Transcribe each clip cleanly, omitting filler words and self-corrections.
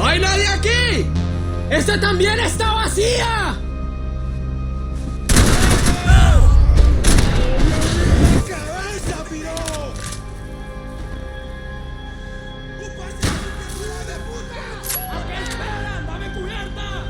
hay nadie aquí! ¡Esta también está vacía! ¡Cabeza, piro! ¿A qué esperan? ¡Dame cubierta!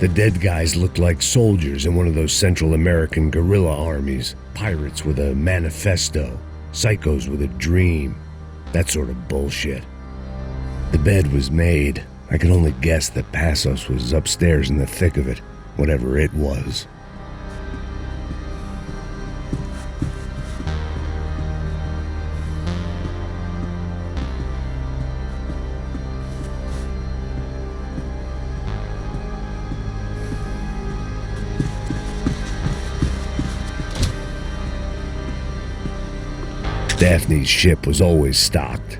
The dead guys looked like soldiers in one of those Central American guerrilla armies. Pirates with a manifesto. Psychos with a dream. That sort of bullshit. The bed was made. I could only guess that Passos was upstairs in the thick of it, whatever it was. Daphne's ship was always stocked.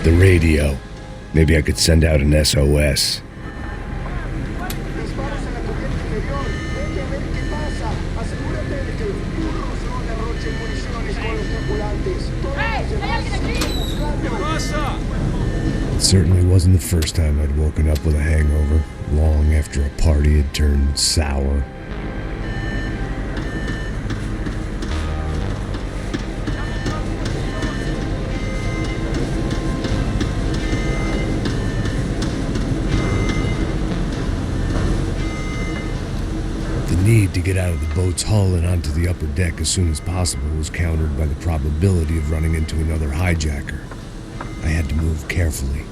The radio. Maybe I could send out an SOS. It certainly wasn't the first time I'd woken up with a hangover, long after a party had turned sour. The need to get out of the boat's hull and onto the upper deck as soon as possible was countered by the probability of running into another hijacker. I had to move carefully.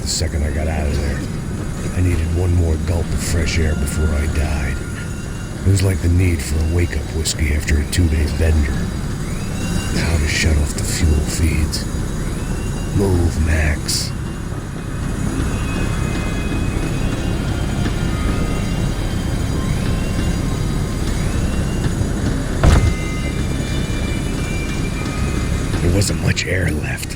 The second I got out of there, I needed one more gulp of fresh air before I died. It was like the need for a wake-up whiskey after a 2-day bender. How to shut off the fuel feeds. Move, Max. There wasn't much air left.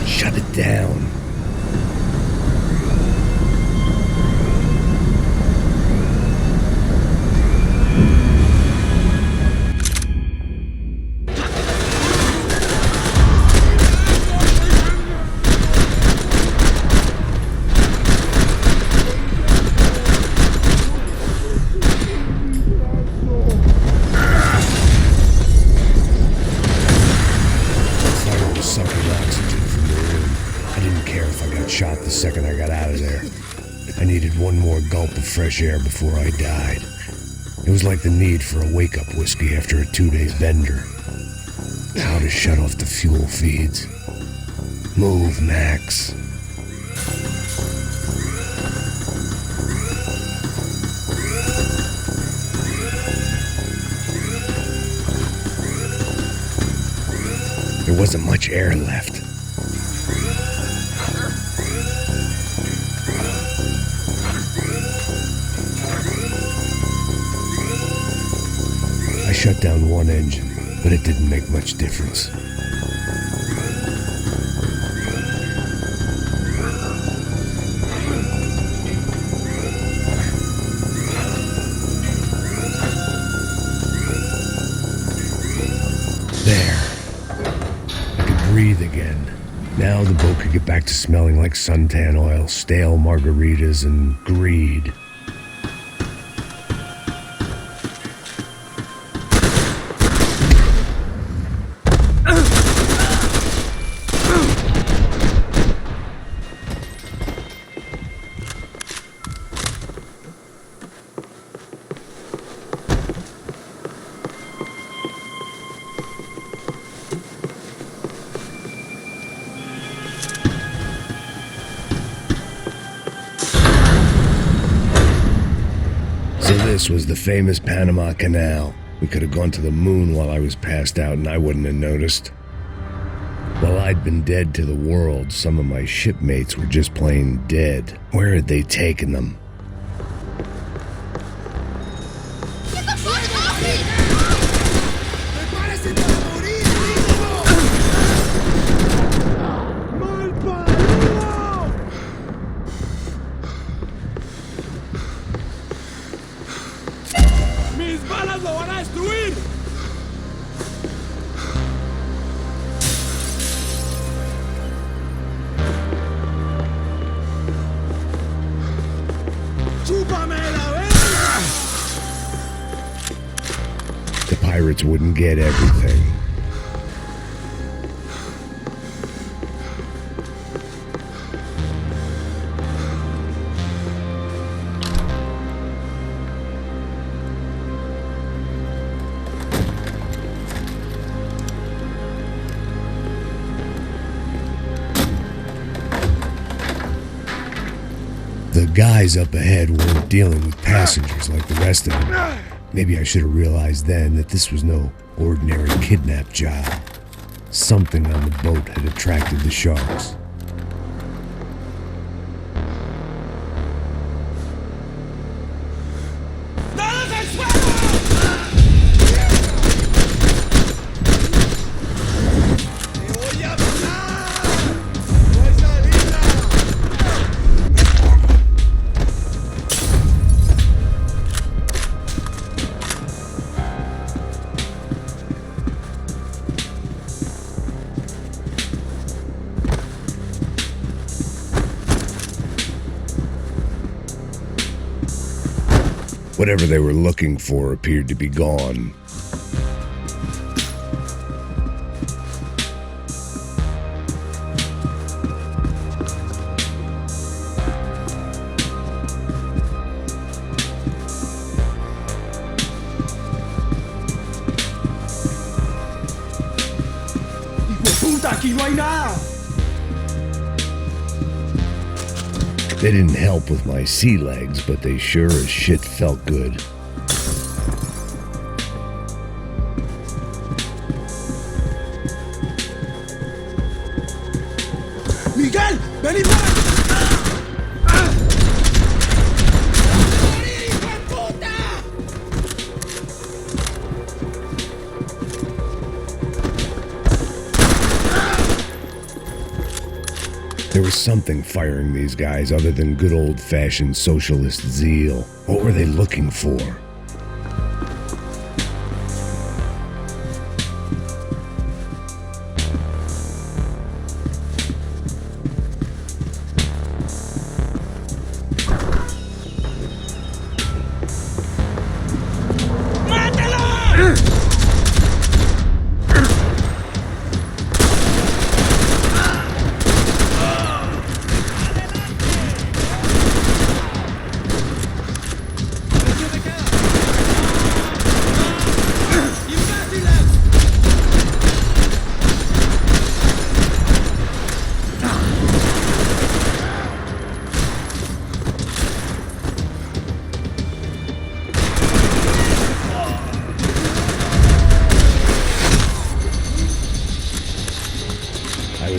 Shut it down. I needed one more gulp of fresh air before I died. It was like the need for a wake-up whiskey after a 2-day bender. How to shut off the fuel feeds. Move, Max. There wasn't much air left. I shut down one engine, but it didn't make much difference. There. I could breathe again. Now the boat could get back to smelling like suntan oil, stale margaritas, and greed. So this was the famous Panama Canal. We could have gone to the moon while I was passed out and I wouldn't have noticed. While I'd been dead to the world, some of my shipmates were just plain dead. Where had they taken them? ¡Get the fuck off me! ¡Prepárese para morir, amigo! ¡Mal parido! ¡Mis balas lo van a destruir! ¡Chúpame la verga! The pirates wouldn't get everything. The guys up ahead weren't dealing with passengers like the rest of them. Maybe I should have realized then that this was no ordinary kidnap job. Something on the boat had attracted the sharks. ¡Todos al suelo! ¡Te voy a matar! ¡Fuerza linda! Whatever they were looking for appeared to be gone. ¡Hijo de puta! ¡Aquí no hay nada! They didn't help with my sea legs, but they sure as shit felt good. ¡Miguel! ¡Vení para acá! ¡Morir, hijo de puta! There was something firing these guys other than good old-fashioned socialist zeal. What were they looking for?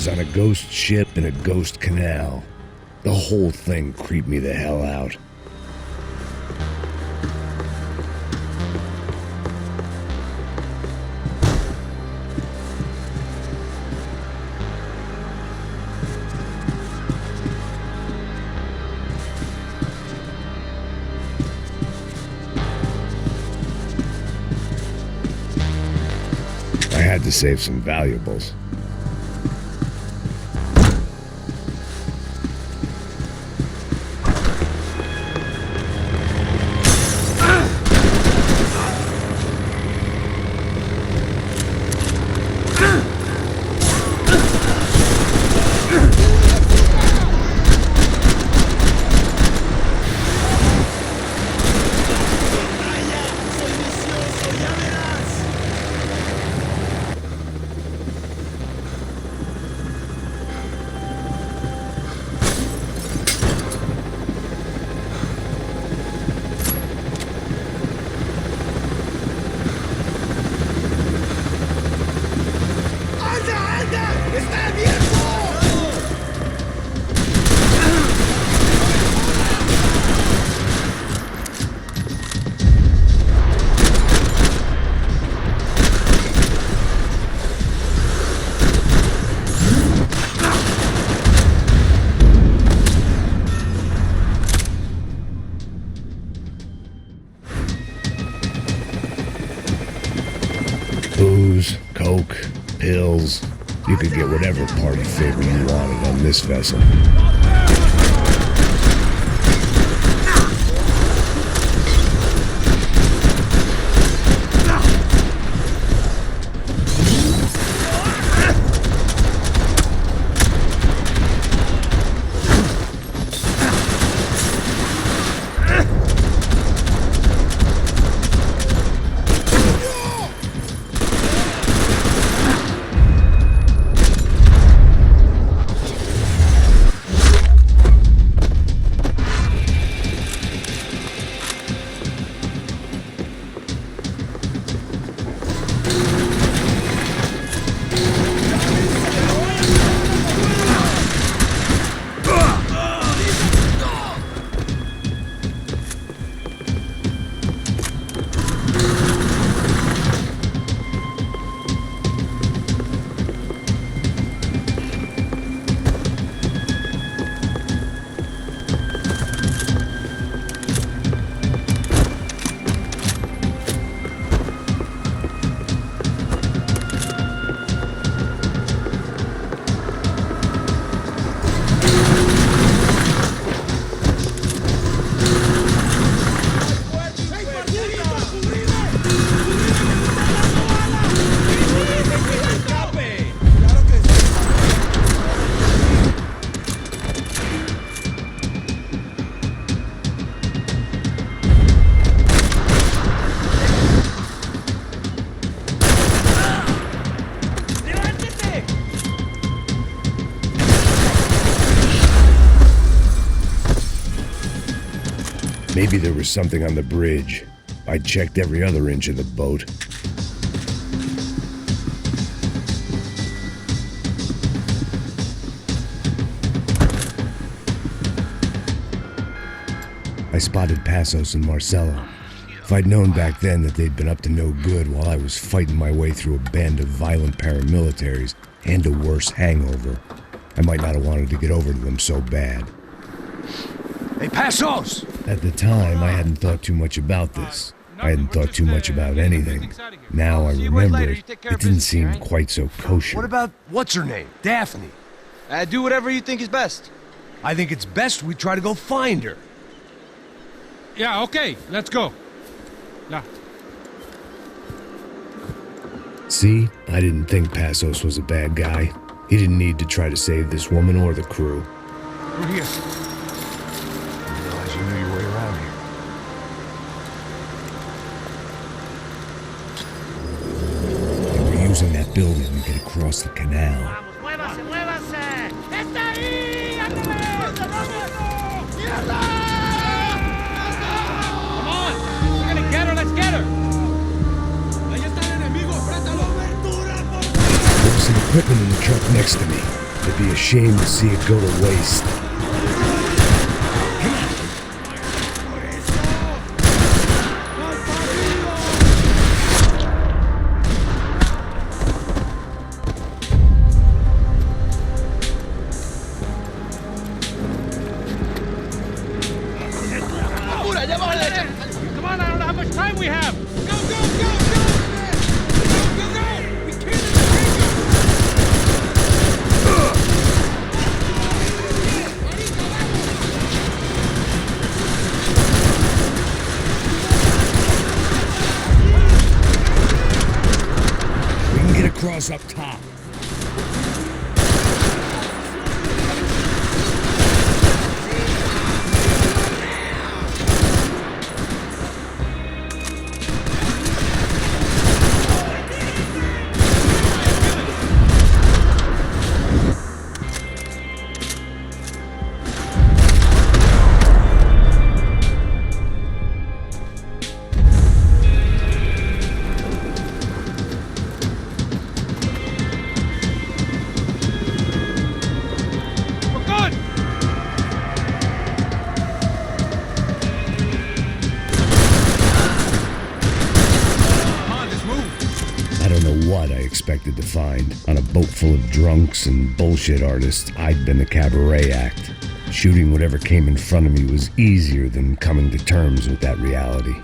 was on a ghost ship in a ghost canal. The whole thing creeped me the hell out. I had to save some valuables. Booze, coke, pills. You could get whatever party favor you wanted on this vessel. Maybe there was something on the bridge. I checked every other inch of the boat. I spotted Passos and Marcelo. If I'd known back then that they'd been up to no good while I was fighting my way through a band of violent paramilitaries and a worse hangover, I might not have wanted to get over to them so bad. Hey, Passos! At the time, I hadn't thought too much about this. I hadn't thought too much about anything. Now I remember it didn't seem quite so kosher. What about what's-her-name? Daphne? Do whatever you think is best. I think it's best we try to go find her. Yeah, okay, let's go. Yeah. See, I didn't think Passos was a bad guy. He didn't need to try to save this woman or the crew. We're here. I didn't realize you knew your way around here. They were using that building to get across the canal. ¡Muévase, muévase! ¡Está ahí! ¡Ándale! ¡Mierda! Come on! We're gonna get her, let's get her! ¡Ahí está el enemigo! ¡Enfréntalo! ¡Cobertura, por There was some equipment in the truck next to me. They'd be ashamed to see it go to waste. Come on, I don't know how much time we have. Go, go, go, go! Go, go, go! We can't We can get across up top. Expected to find. On a boat full of drunks and bullshit artists, I'd been a cabaret act. Shooting whatever came in front of me was easier than coming to terms with that reality.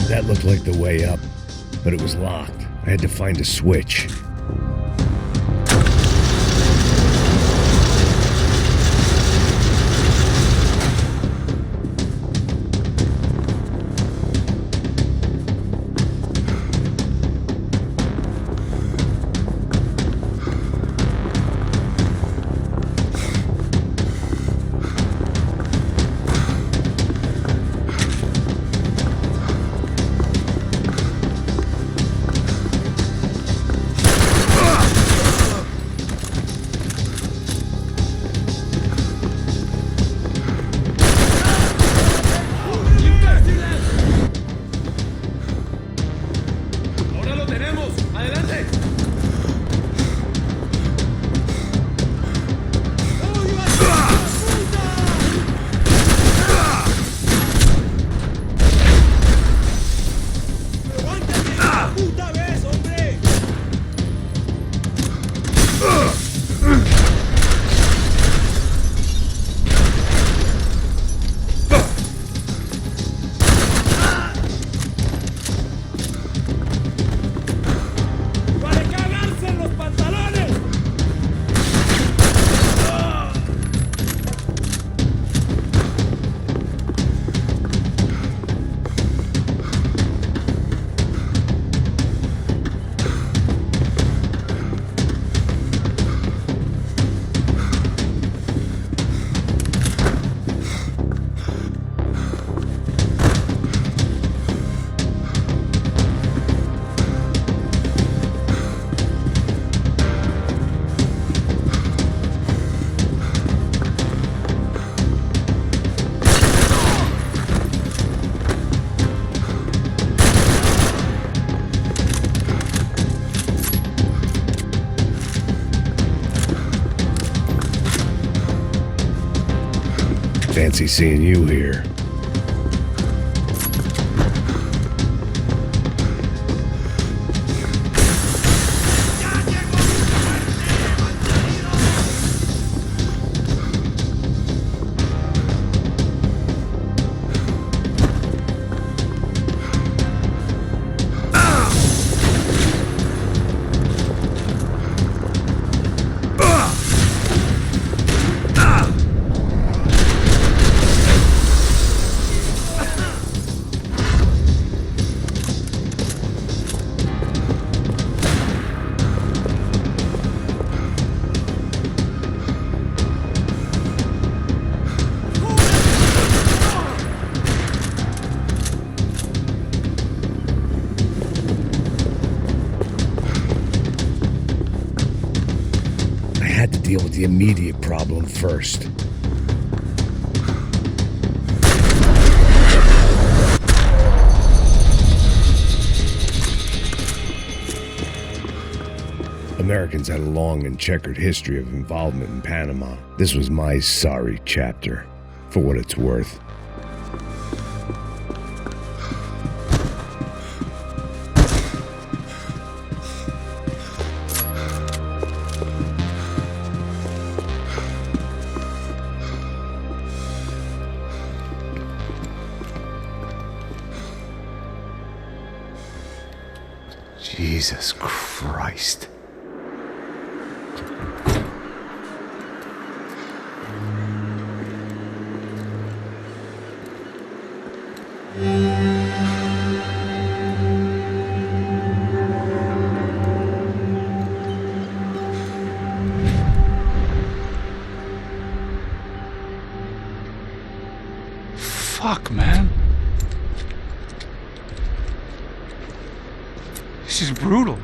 That looked like the way up, but it was locked. I had to find a switch. fancy seeing you here. Deal with the immediate problem first. Americans had a long and checkered history of involvement in Panama. This was my sorry chapter, for what it's worth. Jesus Christ. Fuck, man. This is brutal.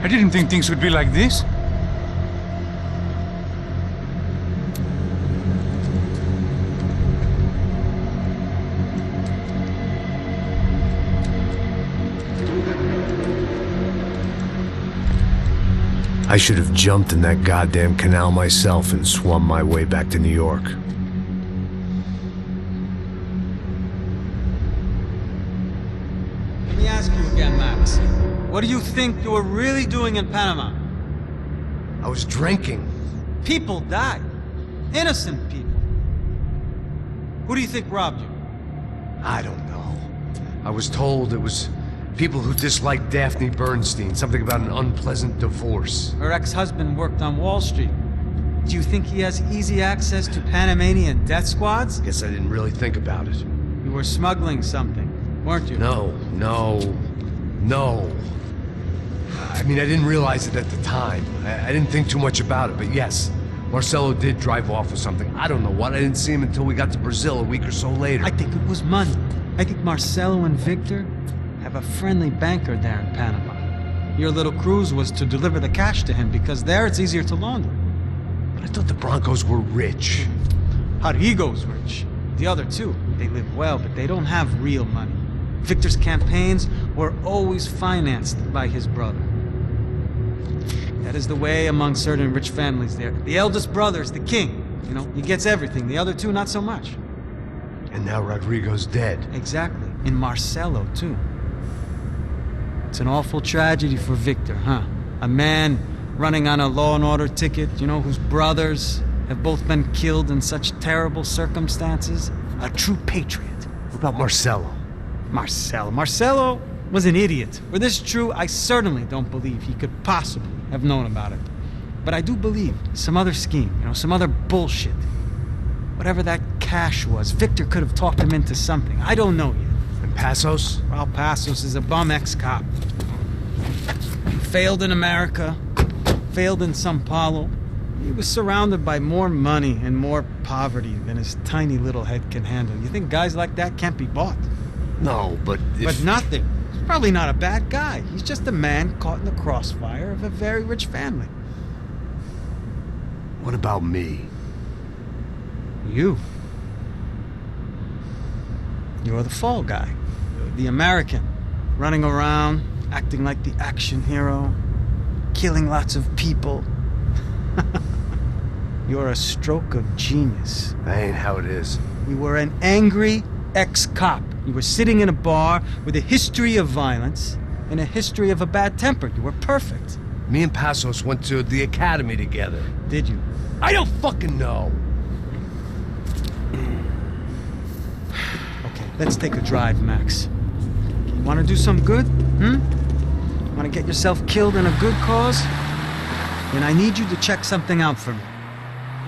I didn't think things would be like this. I should have jumped in that goddamn canal myself and swum my way back to New York. Let me ask you again, Max. What do you think you were really doing in Panama? I was drinking. People died. Innocent people. Who do you think robbed you? I don't know. I was told it was people who disliked Daphne Bernstein, something about an unpleasant divorce. Her ex-husband worked on Wall Street. Do you think he has easy access to Panamanian death squads? Guess I didn't really think about it. You were smuggling something, weren't you? No. I mean, I didn't realize it at the time. I didn't think too much about it, but yes, Marcelo did drive off with something. I don't know what. I didn't see him until we got to Brazil a week or so later. I think it was money. I think Marcelo and Victor have a friendly banker there in Panama. Your little cruise was to deliver the cash to him because there it's easier to launder. But I thought the Broncos were rich. Rodrigo's rich. The other two, they live well, but they don't have real money. Victor's campaigns were always financed by his brother. That is the way among certain rich families there. The eldest brother's the king. You know, he gets everything. The other two, not so much. And now Rodrigo's dead. Exactly. And Marcelo, too. It's an awful tragedy for Victor, huh? A man running on a law and order ticket, you know, whose brothers have both been killed in such terrible circumstances. A true patriot. What about Marcelo? Marcelo was an idiot. Were this true, I certainly don't believe he could possibly have known about it. But I do believe some other scheme, you know, some other bullshit. Whatever that cash was, Victor could have talked him into something. I don't know yet. And Passos? Raúl Passos is a bum ex-cop. He failed in America, failed in São Paulo. He was surrounded by more money and more poverty than his tiny little head can handle. You think guys like that can't be bought? No, but But nothing. He's probably not a bad guy. He's just a man caught in the crossfire of a very rich family. What about me? You. You're the fall guy. The American. Running around, acting like the action hero. Killing lots of people. You're a stroke of genius. That ain't how it is. You were an angry ex-cop. You were sitting in a bar with a history of violence and a history of a bad temper. You were perfect. Me and Passos went to the academy together. Did you? I don't fucking know. Okay, let's take a drive, Max. You want to do some good? Want to get yourself killed in a good cause? Then I need you to check something out for me.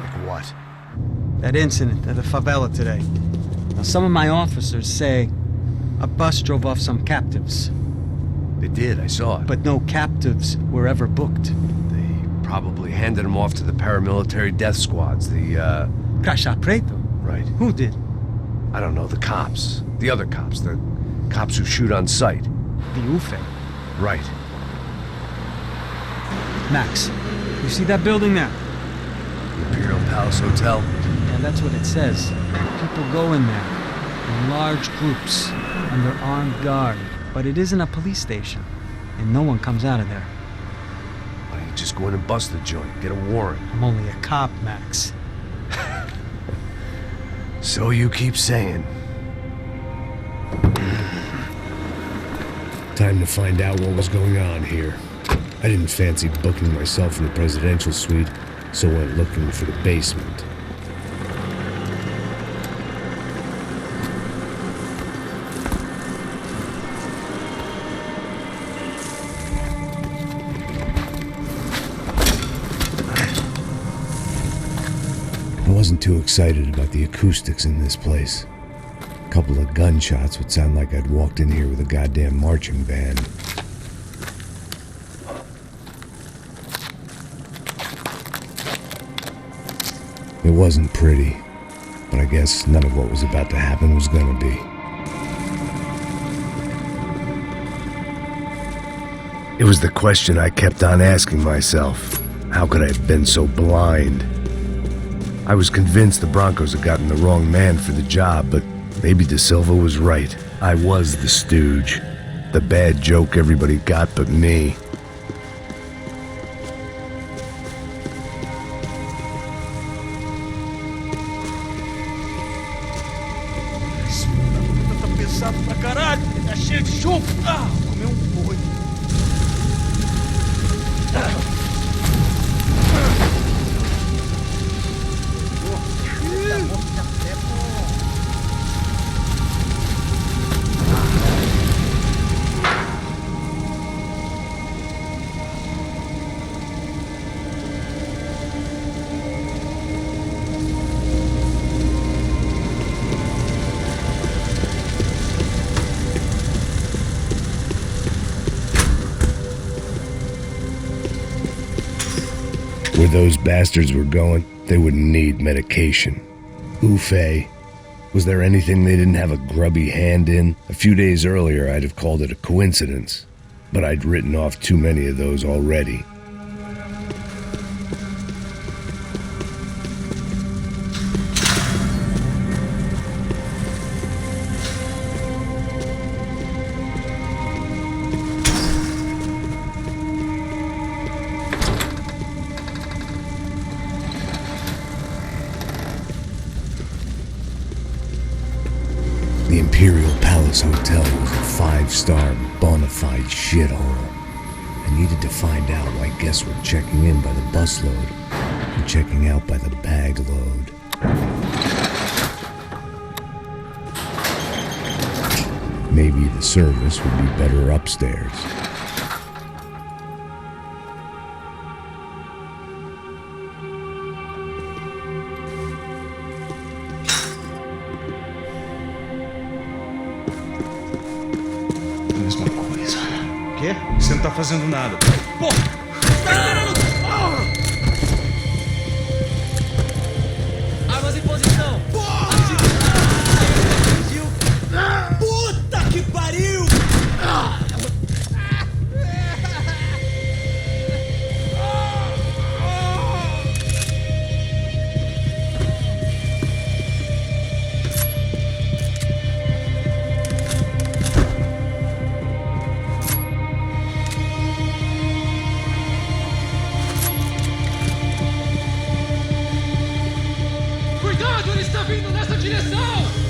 Like what? That incident at the favela today. Now, some of my officers say a bus drove off some captives. They did, I saw it. But no captives were ever booked. They probably handed them off to the paramilitary death squads, the, Caixa Preto? Right. Who did? I don't know, the cops. The other cops, the cops who shoot on sight. The UFE. Right. Max, you see that building there? Imperial Palace Hotel? Yeah, that's what it says. People go in there in large groups under armed guard. But it isn't a police station, and no one comes out of there. Why don't you just go in and bust the joint, get a warrant? I'm only a cop, Max. So you keep saying. Time to find out what was going on here. I didn't fancy booking myself in the presidential suite, so went looking for the basement. I wasn't too excited about the acoustics in this place. A couple of gunshots would sound like I'd walked in here with a goddamn marching band. It wasn't pretty, but I guess none of what was about to happen was gonna be. It was the question I kept on asking myself. How could I have been so blind? I was convinced the Broncos had gotten the wrong man for the job, but maybe De Silva was right. I was the stooge. The bad joke everybody got but me. Tá pesado pra caralho. Tá cheio de chumbo. Comeu boi. Where those bastards were going, they wouldn't need medication. Ufe. Was there anything they didn't have a grubby hand in? A few days earlier, I'd have called it a coincidence, but I'd written off too many of those already. The Imperial Palace Hotel was a five-star, bona fide shithole. I needed to find out why guests were checking in by the busload and checking out by the bag load. Maybe the service would be better upstairs. Mesma coisa. Quê? Você não tá fazendo nada. Porra! Tá esperando! Armas em posição! Porra! Puta que pariu! Direção!